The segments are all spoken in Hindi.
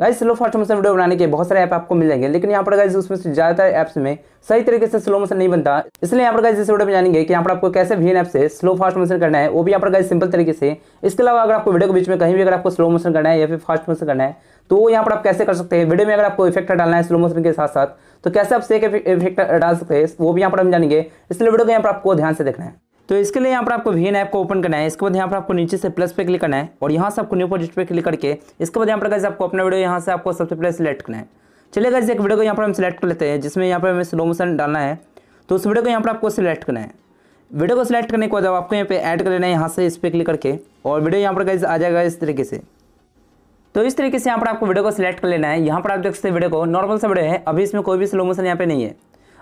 Guys slow fast motion video बनाने के बहुत सारे ऐप आपको मिल जाएंगे, लेकिन यहाँ पर गाइस उसमें से ज़्यादातर ऐप्स में सही तरीके से स्लो मोशन नहीं बनता। इसलिए यहाँ पर गाइस इस वीडियो में जानेंगे कि यहाँ पर आपको कैसे वीएन ऐप से स्लो फास्ट मोशन करना है, वो भी यहाँ पर गाइस सिंपल तरीके से। इसके अलावा अगर आपको वीडियो के बीच में कहीं भी अगर आपको स्लो मोशन करना है या फिर फास्ट मोशन करना है तो यहाँ पर आप कैसे कर सकते हैं। वीडियो में अगर आपको इफेक्ट डालना है स्लो मोशन के साथ साथ तो कैसे आप सेक इफेक्ट डाल सकते हैं वो भी यहाँ पर हम जानेंगे। इसलिए वीडियो को यहाँ पर आपको ध्यान से देखना है। तो इसके लिए यहाँ पर आपको वीएन ऐप को ओपन करना है। इसके बाद यहाँ पर आपको नीचे से प्लस पे क्लिक करना है और यहाँ से आपको न्यू प्रोजेक्ट पे क्लिक करके इसके बाद यहाँ पर गाइस आपको अपना वीडियो यहाँ से आपको सबसे पहले सिलेक्ट करना है। चलिए गाइस एक वीडियो को यहाँ पर हम सिलेक्ट कर लेते हैं जिसमें यहाँ पर हमें स्लो मोशन डालना है। तो उस वीडियो को यहाँ पर आपको सिलेक्ट करना है। वीडियो को सिलेक्ट करने के बाद आपको यहाँ पे ऐड कर लेना है यहाँ से इस पर क्लिक करके, और वीडियो यहाँ पर गाइस आ जाएगा इस तरीके से। तो इस तरीके से यहाँ पर आपको वीडियो को सिलेक्ट कर लेना है। यहाँ पर आप देख सकते हैं वीडियो को नॉर्मल सा वीडियो है, अभी इसमें कोई भी स्लो मोशन यहाँ पे नहीं है।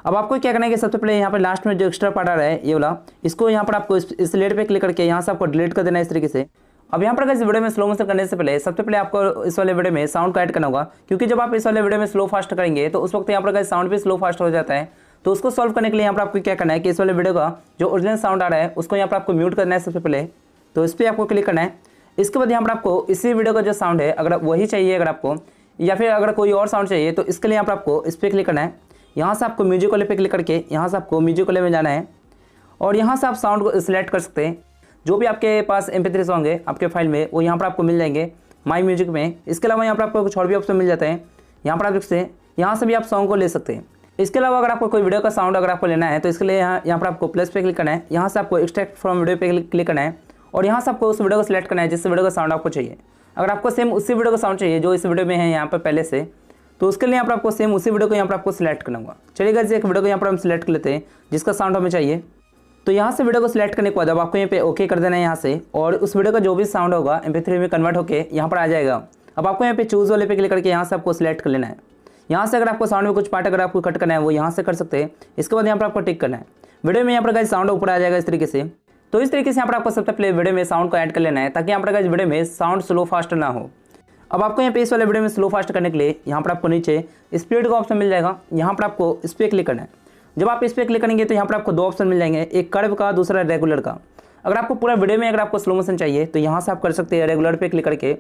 अब आपको क्या करना है कि सबसे पहले यहाँ पर लास्ट में जो एक्स्ट्रा पार्ट आ रहा है ये वाला, इसको यहाँ पर आपको इस लेयर पे क्लिक करके यहाँ से आपको डिलीट कर देना है इस तरीके से। अब यहाँ पर इस वीडियो में स्लो मोशन करने से पहले सबसे पहले आपको इस वाले वीडियो में साउंड का ऐड करना होगा, क्योंकि जब आप इस वाले वीडियो में स्लो फास्ट करेंगे तो उस वक्त यहाँ पर साउंड भी स्लो फास्ट हो जाता है। तो उसको सॉल्व करने के लिए यहाँ पर आपको क्या करना है कि इस वाले वीडियो का जो ओरिजिनल साउंड आ रहा है उसको यहाँ पर आपको म्यूट करना है सबसे पहले। तो इस पर आपको क्लिक करना है। इसके बाद यहाँ पर आपको इसी वीडियो का जो साउंड है अगर वही चाहिए अगर आपको, या फिर अगर कोई और साउंड चाहिए तो इसके लिए यहाँ पर आपको इस पर क्लिक करना है। यहाँ से आपको म्यूजिक वाले पे क्लिक करके यहाँ से आपको म्यूजिक वाले में जाना है और यहाँ से आप साउंड को सिलेक्ट कर सकते हैं। जो भी आपके पास MP3 सॉन्ग है आपके फाइल में वो यहाँ पर आपको मिल जाएंगे माई म्यूजिक में। इसके अलावा यहाँ पर आपको कुछ और भी ऑप्शन मिल जाते हैं। यहाँ पर आप देख सकते हैं, यहाँ से भी आप सॉन्ग को ले सकते हैं। इसके अलावा अगर आपको कोई वीडियो का साउंड अगर आपको लेना है तो इसके लिए यहाँ पर आपको प्लस पे क्लिक करना है। यहाँ से आपको एक्सट्रैक्ट फ्रॉम वीडियो पे क्लिक करना है और यहाँ से आपको उस वीडियो को सिलेक्ट करना है जिस वीडियो का साउंड आपको चाहिए। अगर आपको सेम उसी वीडियो का साउंड चाहिए जो इस वीडियो में है यहाँ पर पहले से, तो उसके लिए यहाँ पर आपको सेम उसी वीडियो को यहाँ पर आपको सिलेक्ट करना होगा। चलिए गाइस एक वीडियो को यहाँ पर हम सिलेक्ट कर लेते हैं जिसका साउंड हमें चाहिए। तो यहाँ से वीडियो को सिलेक्ट करने के बाद अब आपको यहाँ पे ओके कर देना है यहाँ से, और उस वीडियो का जो भी साउंड होगा MP3 में कन्वर्ट होकर यहाँ पर आ जाएगा। अब आपको यहाँ पे चूज़ वाले पे क्लिक करके यहाँ से आपको सिलेक्ट कर लेना है। यहाँ से अगर आपको साउंड में कुछ पार्ट अगर आपको कट करना है वो यहाँ से कर सकते हैं। इसके बाद यहाँ पर आपको टिक करना है। वीडियो में यहाँ पर गाइस साउंड ऊपर आ जाएगा इस तरीके से। तो इस तरीके से यहाँ पर आपको सबसे पहले वीडियो में साउंड को ऐड कर लेना है ताकि यहाँ पर गाइस वीडियो में साउंड स्लो फास्ट ना हो। अब आपको यहाँ पे इस वाले वीडियो में स्लो फास्ट करने के लिए यहाँ पर आपको नीचे स्पीड का ऑप्शन मिल जाएगा। यहाँ पर आपको इस पर क्लिक करना है। जब आप इस पर क्लिक करेंगे तो यहाँ पर आपको दो ऑप्शन मिल जाएंगे, एक कर्व का दूसरा रेगुलर का। अगर आपको पूरा वीडियो में अगर आपको स्लो मोशन चाहिए तो यहाँ से आप कर सकते हैं रेगुलर पे क्लिक करके।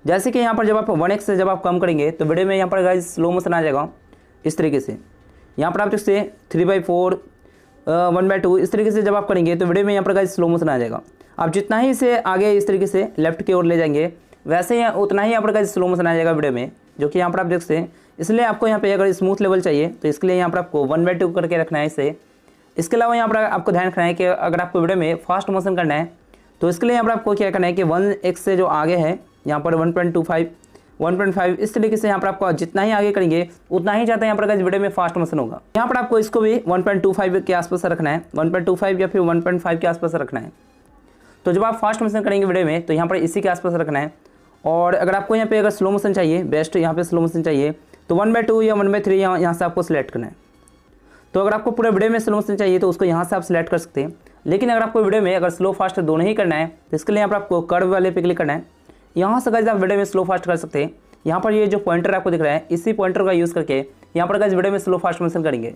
जैसे कि यहाँ पर जब आप 1x से जब आप कम करेंगे तो वीडियो में यहाँ पर गाइस स्लो मोशन आ जाएगा इस तरीके से। यहाँ पर आप देखते हैं 3/4 1/2 इस तरीके से जब आप करेंगे तो वीडियो में यहाँ पर गाइस स्लो मोशन आ जाएगा। आप जितना ही इसे आगे इस तरीके से लेफ्ट की ओर ले जाएंगे वैसे ही उतना ही यहाँ पर गाइस स्लो मोशन आ जाएगा वीडियो में, जो कि यहाँ पर आप देख सकते हैं। इसलिए आपको यहाँ पे अगर स्मूथ लेवल चाहिए तो इसके लिए यहाँ पर आपको 1/2 करके रखना है इसे। इसके अलावा यहाँ पर आपको ध्यान रखना है कि अगर आपको वीडियो में फास्ट मोशन करना है तो इसके लिए यहाँ पर आपको क्या करना है कि 1x से जो आगे है यहाँ पर 1.25 1.5 इस तरीके से यहाँ पर आपको जितना ही आगे करेंगे उतना ही ज़्यादा यहाँ पर वीडियो में फास्ट मोशन होगा। यहाँ पर आपको इसको भी 1.25 के आसपास रखना है, 1.25 या फिर 1.5 के आसपास रखना है। तो जब आप फास्ट मोशन करेंगे वीडियो में तो यहाँ पर इसी के आसपास रखना है। और अगर आपको यहाँ पे अगर स्लो मोशन चाहिए, बेस्ट यहाँ पे स्लो मोशन चाहिए तो 1/2 या 1/3 यहाँ से आपको सिलेक्ट करना है। तो अगर आपको पूरे वीडियो में स्लो मोशन चाहिए तो उसको यहाँ से आप सिलेक्ट कर सकते हैं। लेकिन अगर आपको वीडियो में अगर स्लो फास्ट दोनों ही करना है तो इसके लिए यहाँ पर आपको कर्व वाले पे क्लिक करना है। यहाँ से गाइस आप वीडियो में स्लो फास्ट कर सकते हैं। यहाँ पर ये जो पॉइंटर आपको दिख रहा है इसी पॉइंटर का यूज़ करके यहाँ पर गाइस वीडियो में स्लो फास्ट मोशन करेंगे।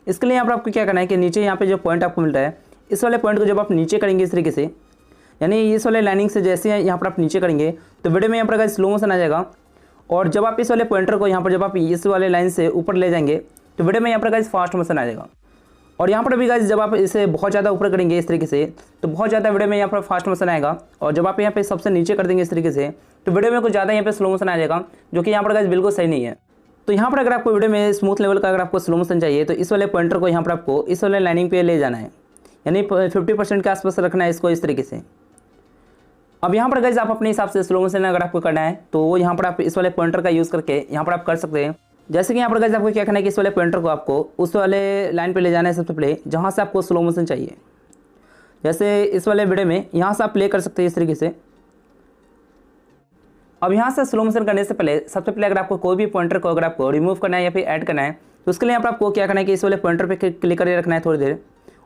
इसके लिए यहाँ पर आपको क्या करना है कि नीचे यहाँ पे जो पॉइंट आपको मिल रहा है इस वाले पॉइंट को जब आप नीचे करेंगे इस तरीके से, यानी इस वाले लाइनिंग से जैसे यहाँ पर आप नीचे करेंगे तो वीडियो में यहाँ पर गाइस स्लो मोशन आ जाएगा। और जब आप इस वाले पॉइंटर को यहाँ पर जब आप इस वाले लाइन से ऊपर ले जाएंगे तो वीडियो में यहाँ पर गाइस फास्ट मोशन आ जाएगा। और यहाँ पर भी गाइस जब आप इसे बहुत ज़्यादा ऊपर करेंगे इस तरीके से तो बहुत ज़्यादा वीडियो में यहाँ पर फास्ट मोशन आएगा। और जब आप यहाँ पे सबसे नीचे कर देंगे इस तरीके से तो वीडियो में कुछ ज़्यादा यहाँ पे स्लो मोशन आ जाएगा, जो कि यहाँ पर गाइस बिल्कुल सही नहीं है। तो यहाँ पर अगर आपको वीडियो में स्मूथ लेवल का अगर आपको स्लो मोशन चाहिए तो इस वाले पॉइंटर को यहाँ पर आपको इस वाले लाइनिंग पे ले जाना है, यानी 50% के आसपास रखना है इसको इस तरीके से। अब यहाँ पर गाइस आप अपने हिसाब से स्लो मोशन अगर आपको करना है तो वो यहाँ पर आप इस वाले पॉइंटर का यूज़ करके यहाँ पर आप कर सकते हैं। जैसे कि यहाँ पर गाइस आपको क्या करना है कि इस वाले पॉइंटर को आपको उस वाले लाइन पे ले जाना है सबसे पहले जहाँ से आपको स्लो मोशन चाहिए। जैसे इस वाले वीडियो में यहाँ से आप प्ले कर सकते हैं इस तरीके से। अब यहाँ से स्लो मोशन करने से पहले सबसे पहले अगर आपको कोई भी पॉइंटर को अगर आपको रिमूव करना है या फिर ऐड करना है तो उसके लिए यहाँ पर आपको क्या करना है कि इस वाले पॉइंटर पर क्लिक करके रखना है थोड़ी देर,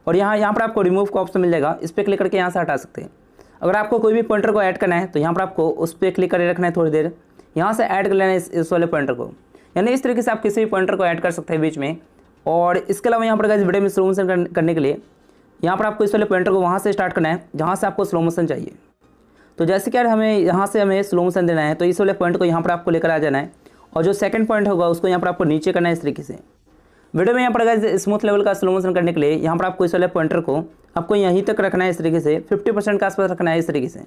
और यहाँ पर आपको रिमूव का ऑप्शन मिल जाएगा, इस पर क्लिक करके यहाँ से हटा सकते हैं। अगर आपको कोई भी पॉइंटर को ऐड करना है तो यहाँ पर आपको उस पर क्लिक करके रखना है थोड़ी देर, यहाँ से ऐड कर लेना है इस वाले पॉइंटर को। यानी इस तरीके से आप किसी भी पॉइंटर को ऐड कर सकते हैं बीच में। और इसके अलावा यहाँ पर गाइस वीडियो में स्लो मोशन करने के लिए यहाँ पर आपको इस वाले पॉइंटर को वहाँ से स्टार्ट करना है जहाँ से आपको स्लो मोशन चाहिए। तो जैसे कि हमें यहाँ से हमें स्लो मोशन देना है तो इस वाले पॉइंट को यहाँ पर आपको लेकर आ जाना है और जो सेकंड पॉइंट होगा उसको यहाँ पर आपको नीचे करना है इस तरीके से। वीडियो में यहाँ पर गाइस स्मूथ लेवल का स्लो मोशन करने के लिए यहाँ पर आपको इस वाले पॉइंटर को आपको यहीं तक रखना है इस तरीके से, 50% के आसपास रखना है इस तरीके से,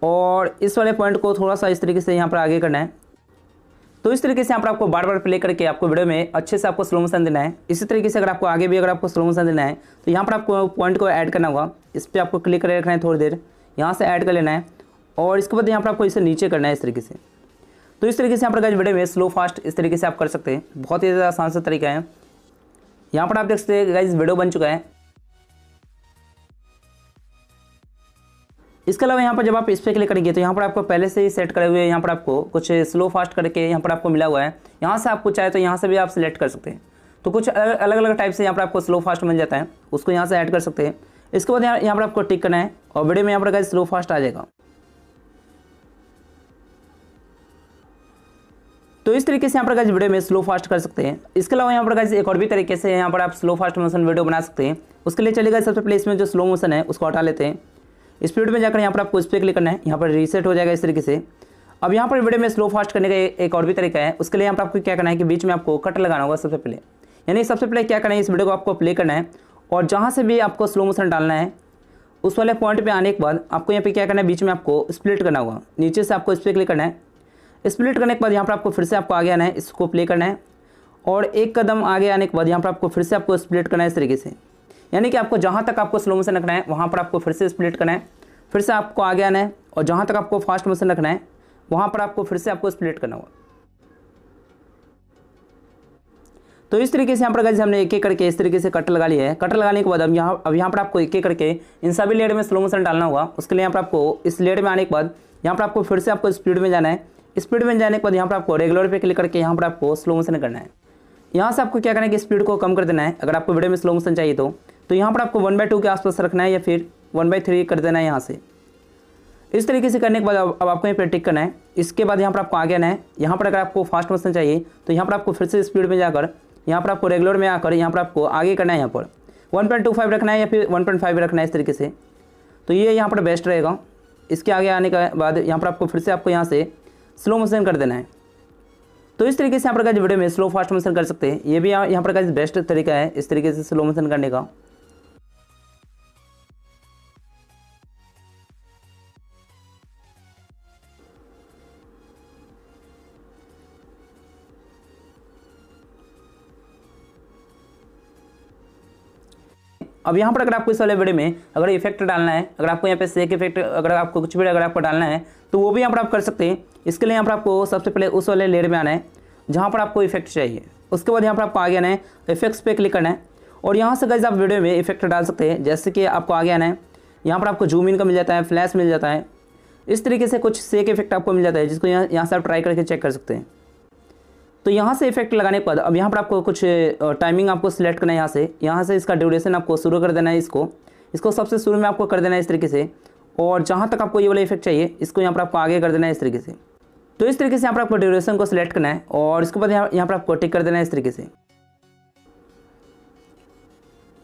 और इस वाले पॉइंट को थोड़ा सा इस तरीके से यहाँ पर आगे करना है। तो इस तरीके से यहाँ पर आपको बार बार प्ले करके आपको वीडियो में अच्छे से आपको स्लो मोशन देना है। इसी तरीके से अगर आपको आगे भी अगर आपको स्लो मोशन देना है तो यहाँ पर आपको पॉइंट को ऐड करना होगा, इस पर आपको क्लिक करके रखना है, थोड़ी देर यहाँ से ऐड कर लेना है और इसके बाद यहाँ पर आपको इसे नीचे करना है इस तरीके से। तो इस तरीके से यहाँ पर गाइस वीडियो में स्लो फास्ट इस तरीके से आप कर सकते हैं, बहुत ही ज़्यादा आसान सा तरीका है। यहाँ पर आप देख सकते हैं गाइस वीडियो बन चुका है। इसके अलावा यहाँ पर जब आप इस पर क्लिक करेंगे तो यहाँ पर आपको पहले से ही सेट करे हुए यहाँ पर आपको कुछ स्लो फास्ट करके यहाँ पर आपको मिला हुआ है। यहाँ से आपको चाहे तो यहाँ से भी आप सिलेक्ट कर सकते हैं। तो कुछ अलग अलग टाइप से यहाँ पर आपको स्लो फास्ट मिल जाता है, उसको यहाँ से ऐड कर सकते हैं। इसके बाद यहाँ पर आपको टिक करना है और वीडियो में यहाँ पर गाइस स्लो फास्ट आ जाएगा। तो इस तरीके से यहाँ पर गाइस वीडियो में स्लो फास्ट कर सकते हैं। इसके अलावा यहाँ पर गाइस एक और भी तरीके से यहाँ पर आप स्लो फास्ट मोशन वीडियो बना सकते हैं। उसके लिए चलेगा सबसे पहले इसमें जो स्लो मोशन है उसको हटा लेते हैं। स्पीड में जाकर यहाँ पर आपको इस पर क्लिक करना है, यहाँ पर रीसेट हो जाएगा इस तरीके से। अब यहाँ पर वीडियो में स्लो फास्ट करने का एक और भी तरीका है। उसके लिए यहाँ पर आपको क्या करना है कि बीच में आपको कट लगाना होगा सबसे पहले। यानी सबसे पहले क्या करना है, इस वीडियो को आपको प्ले करना है और जहाँ से भी आपको स्लो मोशन डालना है उस वाले पॉइंट पे आने के बाद आपको यहाँ पे क्या करना है, बीच में आपको स्प्लिट करना होगा। नीचे से आपको इस पर क्लिक करना है। स्प्लिट करने के बाद यहाँ पर आपको फिर से आपको आगे आना है, इसको प्ले करना है और एक कदम आगे आने के बाद यहाँ पर आपको फिर से आपको स्प्लिट करना है इस तरीके से। यानी कि आपको जहाँ तक आपको स्लो मोशन रखना है वहाँ पर आपको फिर से स्प्लिट करना है, फिर से आपको आगे आना है और जहाँ तक आपको फास्ट मोशन रखना है वहाँ पर आपको फिर से आपको स्प्लिट करना होगा। तो इस तरीके से यहाँ पर गाइस हमने एक एक करके इस तरीके से कट लगा लिया है। कट लगाने के बाद अब यहाँ पर आपको एक एक करके इन सभी लेयर में स्लो मोशन डालना होगा। उसके लिए यहाँ पर आपको इस लेयर में आने के बाद यहाँ पर आपको फिर से आपको स्पीड में जाना है। स्पीड में जाने के बाद यहाँ पर आपको रेगुलर पे क्लिक करके यहाँ पर आपको स्लो मोशन करना है। यहाँ से आपको क्या करना है कि स्पीड को कम कर देना है। अगर आपको वीडियो में स्लो मोशन चाहिए तो यहाँ पर आपको 1/2 के आसपास रखना है या फिर 1/3 कर देना है यहाँ से। इस तरीके से करने के बाद अब आपको यहाँ पर टिक करना है। इसके बाद यहाँ पर आपको आगे आना है। यहाँ पर अगर आपको फास्ट मोशन चाहिए तो यहाँ पर आपको फिर से स्पीड में जाकर यहाँ पर आपको रेगुलर में आकर यहाँ पर आपको आगे करना है। यहाँ पर 1.25 रखना है या फिर 1.5 रखना है इस तरीके से। तो ये यहाँ पर बेस्ट रहेगा। इसके आगे आने के बाद यहाँ पर आपको फिर से आपको यहाँ से स्लो मोशन कर देना है। तो इस तरीके से यहाँ पर गाइस वीडियो में स्लो फास्ट मोशन कर सकते हैं। ये भी यहाँ पर गाइस बेस्ट तरीका है इस तरीके से स्लो मोशन करने का। अब यहाँ पर अगर आपको इस वाले वीडियो में अगर इफेक्ट डालना है, अगर आपको यहाँ पे शेक इफेक्ट अगर आपको कुछ भी अगर आपको डालना है तो वो भी यहाँ पर आप कर सकते हैं। इसके लिए यहाँ पर आपको सबसे पहले उस वाले लेयर में आना है जहाँ पर आपको इफेक्ट चाहिए। उसके बाद यहाँ पर आपको आगे आना है, इफेक्ट्स पे क्लिक करना है और यहाँ से गाइस आप वीडियो में इफेक्ट डाल सकते हैं। जैसे कि आपको आगे आना है, यहाँ पर आपको जूम इन का मिल जाता है, फ्लैश मिल जाता है, इस तरीके से कुछ शेक इफेक्ट आपको मिल जाता है जिसको यहाँ से आप ट्राई करके चेक कर सकते हैं। तो यहाँ से इफेक्ट लगाने के बाद अब यहाँ पर आपको कुछ टाइमिंग आपको सिलेक्ट करना है। यहाँ से इसका ड्यूरेशन आपको शुरू कर देना है। इसको सबसे शुरू में आपको कर देना है इस तरीके से और जहाँ तक आपको ये वाला इफेक्ट चाहिए इसको यहाँ पर आपको आगे कर देना है इस तरीके से। तो इस तरीके से यहाँ पर आपको ड्यूरेशन को सिलेक्ट करना है और इसके बाद यहाँ पर आपको टिक कर देना है इस तरीके से।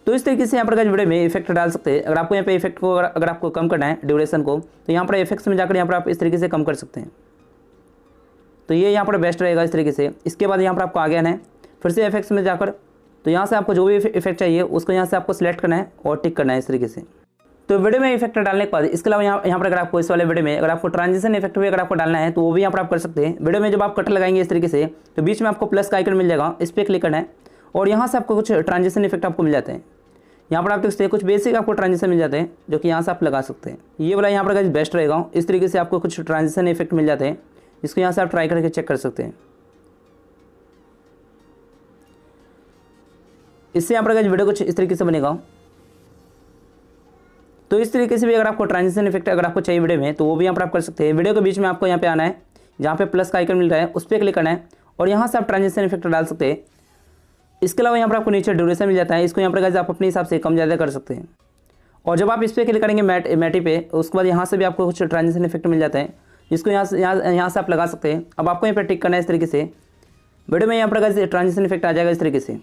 तो इस तरीके से यहाँ पर वीडियो में इफेक्ट डाल सकते हैं। अगर आपको यहाँ पे इफेक्ट को अगर आपको कम करना है ड्यूरेशन को तो यहाँ पर इफेक्ट्स में जाकर यहाँ पर आप इस तरीके से कम कर सकते हैं। तो ये यहाँ पर बेस्ट रहेगा इस तरीके से। इसके बाद यहाँ पर आपको आगे आना है, फिर से इफेक्ट्स में जाकर तो यहाँ से आपको जो भी इफेक्ट चाहिए उसको यहाँ से आपको सिलेक्ट करना है और टिक करना है इस तरीके से। तो वीडियो में इफेक्ट डालने के बाद इसके अलावा यहाँ पर अगर आपको इस वाले वीडियो में अगर आपको ट्रांजिशन इफेक्ट भी अगर आपको डालना है तो वो भी यहाँ पर आप कर सकते हैं। वीडियो में जब आप कट लगाएंगे इस तरीके से तो बीच में आपको प्लस का आइकन मिल जाएगा, इस पर क्लिक करना है और यहाँ से आपको कुछ ट्रांजिशन इफेक्ट आपको मिल जाते हैं। यहाँ पर आप देख सकते हैं कुछ बेसिक आपको ट्रांजिशन मिल जाते हैं जो कि यहाँ से आप लगा सकते हैं। ये वाला यहाँ पर बेस्ट रहेगा। इस तरीके से आपको कुछ ट्रांजिशन इफेक्ट मिल जाते हैं जिसको यहाँ से आप ट्राई करके चेक कर सकते हैं। इससे यहाँ पर वीडियो कुछ इस तरीके से बनेगा। तो इस तरीके से भी अगर आपको ट्रांजिशन इफेक्ट अगर आपको चाहिए वीडियो में तो वो भी यहाँ पर आप कर सकते हैं। वीडियो के बीच में आपको यहाँ पे आना है, जहाँ पे प्लस का आइकन मिल रहा है उस पर क्लिक करना है और यहाँ से आप ट्रांजिशन इफेक्ट डाल सकते हैं। इसके अलावा यहाँ पर आपको नीचे ड्यूरेशन मिल जाता है, इसको यहाँ पर आप अपने हिसाब से कम ज़्यादा कर सकते हैं। और जब आप इस पर क्लिक करेंगे मैटी पे उसके बाद यहाँ से भी आपको कुछ ट्रांजिशन इफेक्ट मिल जाता है जिसको यहाँ से आप लगा सकते हैं। अब आपको यहाँ पर टिक करना है इस तरीके से। वीडियो में यहाँ पर ट्रांजिशन इफेक्ट आ जाएगा इस तरीके से।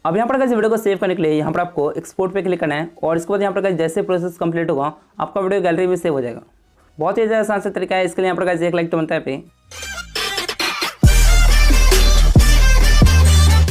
अब यहाँ पर वीडियो को सेव करने के लिए यहाँ पर आपको एक्सपोर्ट पे क्लिक करना है और इसके बाद यहाँ पर जैसे प्रोसेस कंप्लीट होगा आपका वीडियो गैलरी में सेव हो जाएगा। बहुत ही ज़्यादा आसान से तरीका है। इसके लिए यहाँ पर एक लाइक तो बनता है पे।